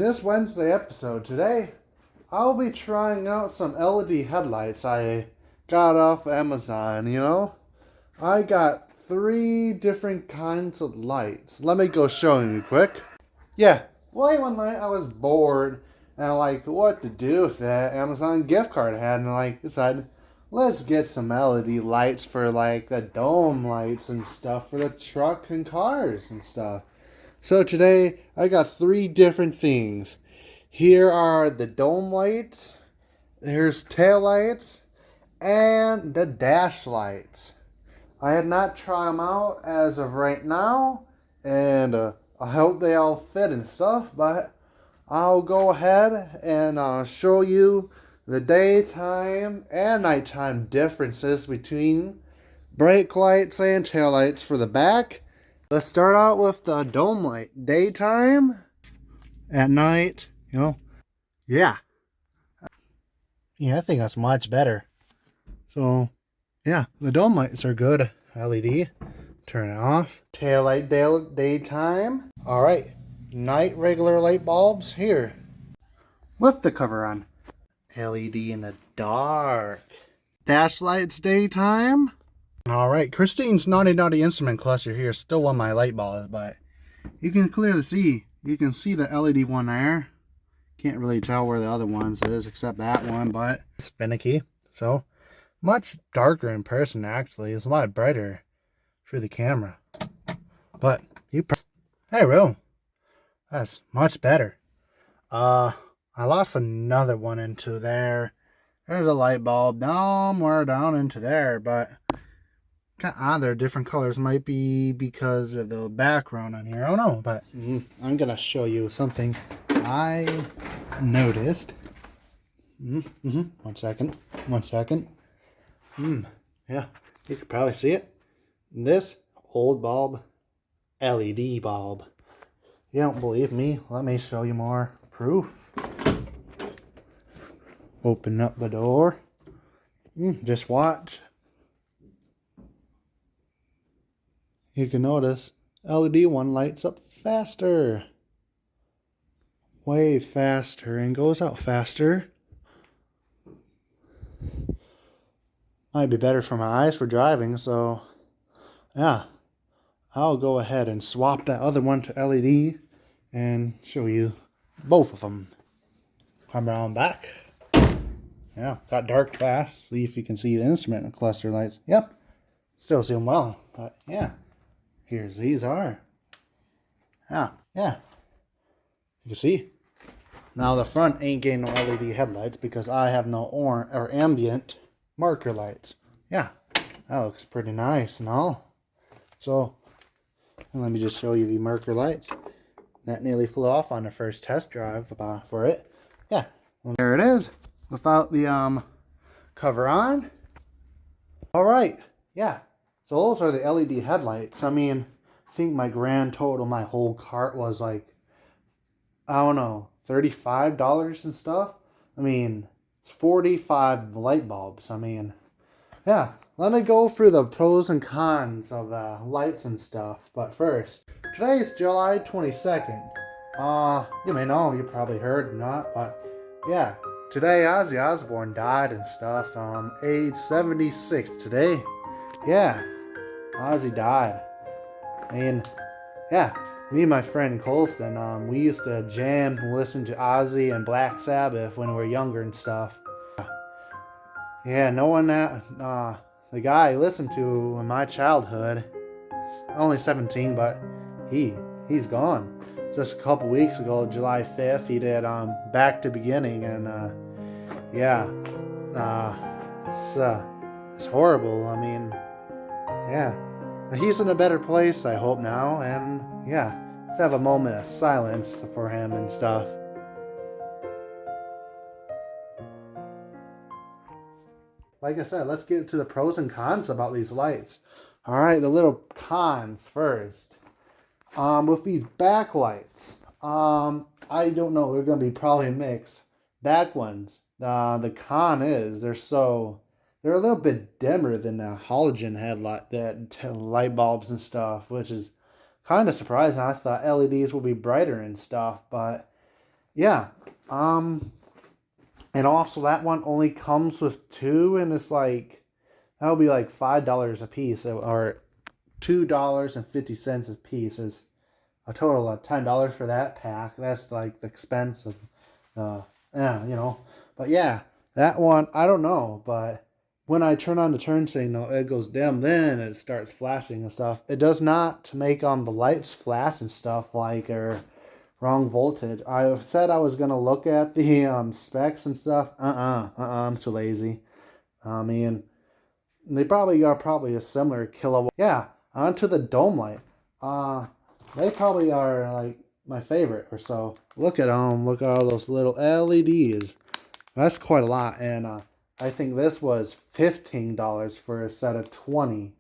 This Wednesday episode today, I'll be trying out some LED headlights I got off Amazon, I got 3 different kinds of lights. Let me go show you quick. Yeah, late one night I was bored and what to do with that Amazon gift card I had, and decided let's get some LED lights for the dome lights and stuff for the truck and cars and stuff. So today I got 3 different things. Here are the dome lights, there's tail lights, and the dash lights. I had not tried them out as of right now, and I hope they all fit and stuff, but I'll go ahead and show you the daytime and nighttime differences between brake lights and tail lights for the back. Let's start out with the dome light. Daytime, at night, yeah. Yeah, I think that's much better. So, yeah, the dome lights are good. LED. Turn it off. Tail light daytime. All right. Night regular light bulbs here. With the cover on. LED in the dark. Dash lights daytime. All right, Christine's Naughty Naughty Instrument Cluster here still on my light bulbs, but you can clearly see. You can see the LED one there. Can't really tell where the other ones is except that one, but it's finicky. So much darker in person actually. It's a lot brighter through the camera. But hey, Will, that's much better. I lost another one into there. There's a light bulb somewhere down into there, but they're different colors. Might be because of the background on here. I don't know, but I'm gonna show you something I noticed. 1 second. Yeah, you could probably see it. This old bulb, LED bulb. You don't believe me? Let me show you more proof. Open up the door. Just watch. You can notice LED one lights up faster. Way faster and goes out faster. Might be better for my eyes for driving, so yeah. I'll go ahead and swap that other one to LED and show you both of them. Come around back. Yeah, got dark fast. See if you can see the instrument cluster lights. Yep, still see them well, but yeah. Here's these are. Yeah. You can see. Now the front ain't getting no LED headlights because I have no orange or ambient marker lights. Yeah, that looks pretty nice and all. So, let me just show you the marker lights. That nearly flew off on the first test drive for it. Yeah, well, there it is without the cover on. All right, yeah. So those are the LED headlights. I mean, I think my grand total, my whole cart was I don't know, $35 and stuff. I mean, it's 45 light bulbs. I mean, yeah. Let me go through the pros and cons of lights and stuff. But first, today is July 22nd. You may know, you probably heard or not, but yeah. Today, Ozzy Osbourne died and stuff. Age 76 today. Yeah. Ozzy died. And yeah, me and my friend Colson, we used to jam and listen to Ozzy and Black Sabbath when we were younger and stuff. Yeah, knowing that the guy I listened to in my childhood, only 17, but he's gone. Just a couple weeks ago, July 5th, he did Back to Beginning, and yeah, it's horrible. I mean, yeah. He's in a better place, I hope now, and yeah, let's have a moment of silence for him and stuff. Like I said, let's get to the pros and cons about these lights. All right, the little cons first. With these backlights, I don't know, they're going to be probably mixed. Back ones, the con is they're a little bit dimmer than the halogen headlight, light bulbs and stuff, which is kind of surprising. I thought LEDs would be brighter and stuff, but yeah. And also that one only comes with two, and it's like that would be like $5 a piece, or $2.50 a piece is a total of $10 for that pack. That's like the expense of, yeah, you know. But yeah, that one I don't know, but when I turn on the turn signal, it goes dim. Then it starts flashing and stuff. It does not make the lights flash and stuff like or wrong voltage. I said I was gonna look at the specs and stuff. I'm so lazy. I mean, they probably are a similar kilowatt. Yeah, onto the dome light. They probably are like my favorite or so. Look at them. Look at all those little LEDs. That's quite a lot. And I think this was $15 for a set of 20.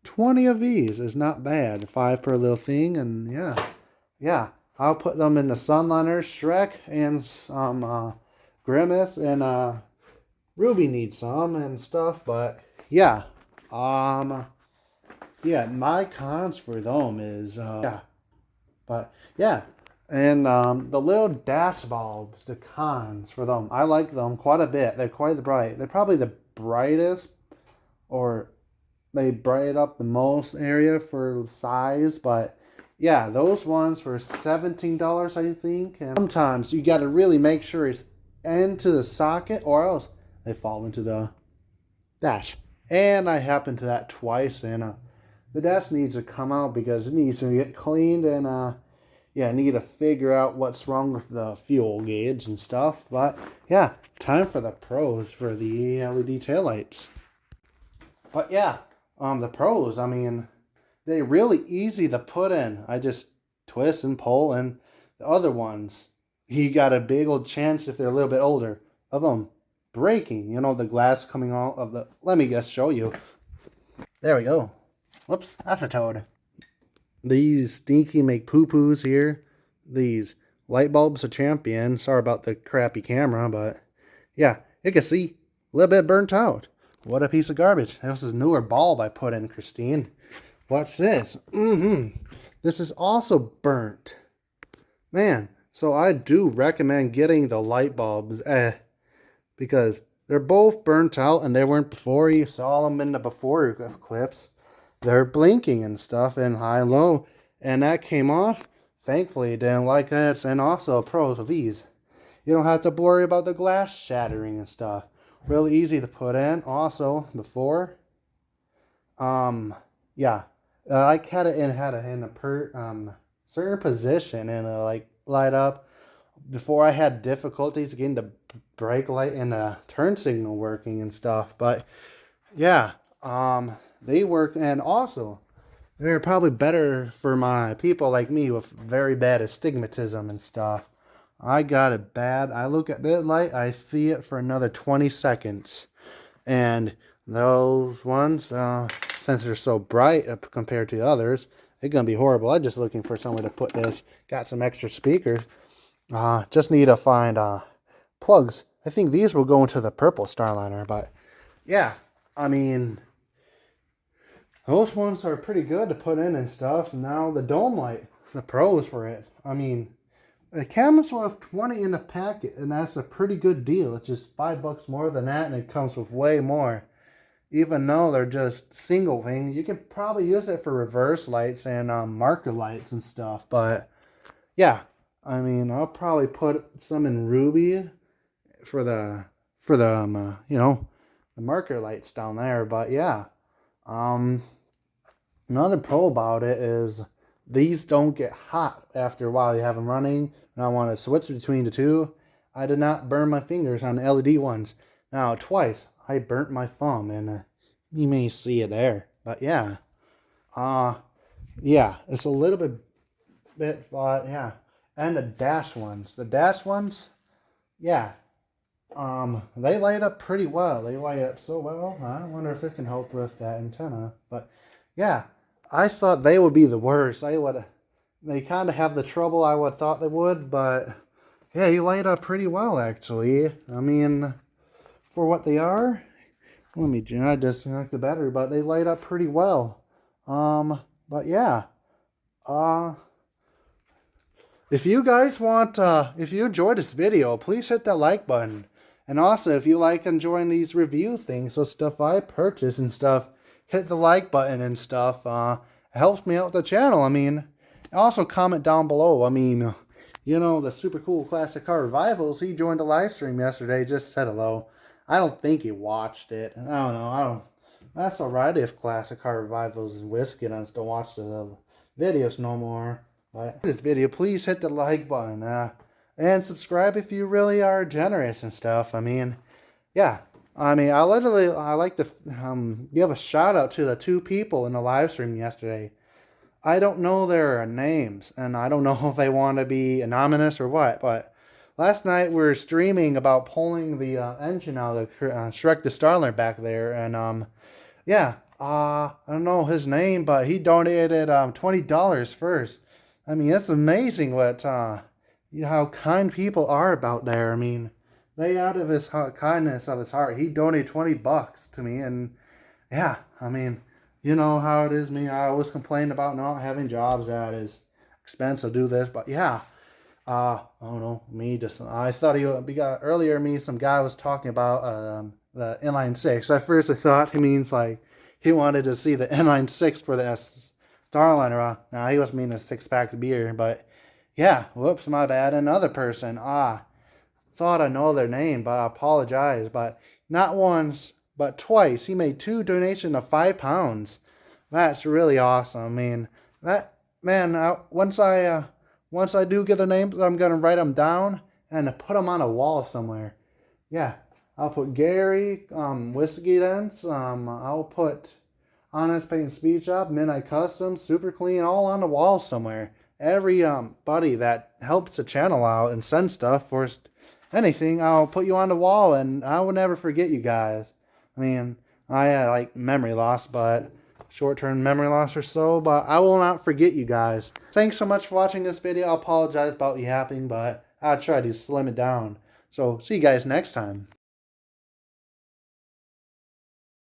20 of these is not bad. 5 per little thing. And yeah. I'll put them in the Sunliners, Shrek, and some Grimace, and Ruby needs some and stuff. But yeah, yeah. My cons for them is yeah, but yeah, and the little dash bulbs, the cons for them. I like them quite a bit. They're quite bright. They're probably the brightest, or they bright up the most area for size, but yeah, those ones were $17, I think. And sometimes you got to really make sure it's into the socket, or else they fall into the dash. And I happened to that twice, and the dash needs to come out because it needs to get cleaned, and yeah, I need to figure out what's wrong with the fuel gauge and stuff. But yeah, time for the pros for the LED taillights. But yeah, the pros, I mean, they're really easy to put in. I just twist and pull, and the other ones, you got a big old chance if they're a little bit older of them breaking. You know, the glass coming out of the. Let me just show you. There we go. Whoops, that's a toad. These stinky make poo poos here. These light bulbs are champion. Sorry about the crappy camera, but yeah, you can see a little bit burnt out. What a piece of garbage. This is newer bulb I put in, Christine. What's this? This is also burnt. Man, so I do recommend getting the light bulbs, because they're both burnt out and they weren't before. You saw them in the before clips. They're blinking and stuff and high and low, and that came off. Thankfully, it didn't like that. And also pros of these. You don't have to worry about the glass shattering and stuff. Really easy to put in. Also, before, yeah, I had it in a certain position and like light up. Before I had difficulties getting the brake light and the turn signal working and stuff. But yeah, they work, and also they're probably better for my people like me with very bad astigmatism and stuff. I got it bad. I look at that light, I see it for another 20 seconds. And those ones, since they're so bright compared to others, they're going to be horrible. I'm just looking for somewhere to put this. Got some extra speakers. Just need to find plugs. I think these will go into the purple Starliner. But yeah, I mean, those ones are pretty good to put in and stuff. Now the dome light, the pros for it. I mean, the cameras will have 20 in the packet, and that's a pretty good deal. It's just $5 more than that, and it comes with way more. Even though they're just single thing, you can probably use it for reverse lights and marker lights and stuff. But yeah, I mean, I'll probably put some in Ruby for the you know, the marker lights down there. But yeah, another pro about it is these don't get hot after a while you have them running. And I want to switch between the two. I did not burn my fingers on the LED ones. Now, twice I burnt my thumb, and you may see it there. But yeah, yeah, it's a little bit, but yeah. And the dash ones, yeah, they light up pretty well. They light up so well. I wonder if it can help with that antenna. But yeah, I thought they would be the worst. They kind of have the trouble I would thought they would, but yeah, you light up pretty well actually. I mean, for what they are, I disconnect the battery, but they light up pretty well. But yeah, If you guys want, if you enjoyed this video, please hit that like button. And also, if you like enjoying these review things, so stuff I purchase and stuff, hit the like button and stuff. It helps me out with the channel. I mean, also comment down below. I mean, you know, the super cool classic car revivals. He joined the live stream yesterday. Just said hello. I don't think he watched it. I don't know. That's alright if classic car revivals is whiskey and I just don't watch the videos no more. But this video, please hit the like button and subscribe if you really are generous and stuff. I mean, yeah. I mean, I like to give a shout out to the 2 people in the live stream yesterday. I don't know their names, and I don't know if they want to be anonymous or what, but last night we were streaming about pulling the engine out of the Shrek the Starler back there, and yeah, I don't know his name, but he donated $20 first. I mean, it's amazing what how kind people are about there. I mean, they out of his kindness of his heart, he donated $20 to me, and yeah, I mean, you know how it is. Me, I always complain about not having jobs that is expensive to do this, but yeah, I don't know. Me just I thought earlier. Some guy was talking about the inline six. At first, I thought he means like he wanted to see the inline six for the Starliner. Now he was meaning a 6-pack beer, but yeah, whoops, my bad. Another person. Thought I know their name, but I apologize. But not once, but twice. He made 2 donations of £5. That's really awesome. I mean, that man. Once I do get the names, I'm gonna write them down and put them on a wall somewhere. Yeah, I'll put Gary, Whiskey Dents. I'll put Honest Paint Speed Shop, Midnight Custom, Super Clean, all on the wall somewhere. Every buddy that helps the channel out and sends stuff for anything, I'll put you on the wall, and I will never forget you guys. I mean, I had like memory loss, but short-term memory loss or so, but I will not forget you guys. Thanks so much for watching this video. I apologize about yapping, but I'll try to slim it down. So, see you guys next time.